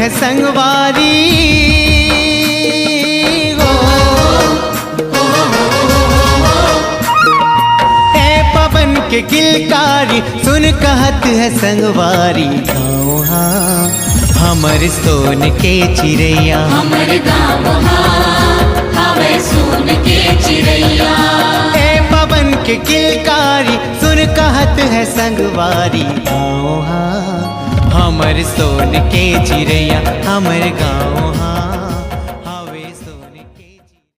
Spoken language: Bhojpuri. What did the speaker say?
है संगवारी हो। ए पवन के किलकारी सुन कहत है संगवारी। गाँव हाँ हमर सोन के चिड़ैया, हमर गाँव हवे सोन के चिड़ैया। ए पवन के किलकारी सुन कहत है संगवारी। गाँव हाँ हमर सोन के चिड़ैया, हमर गाँव हाँ।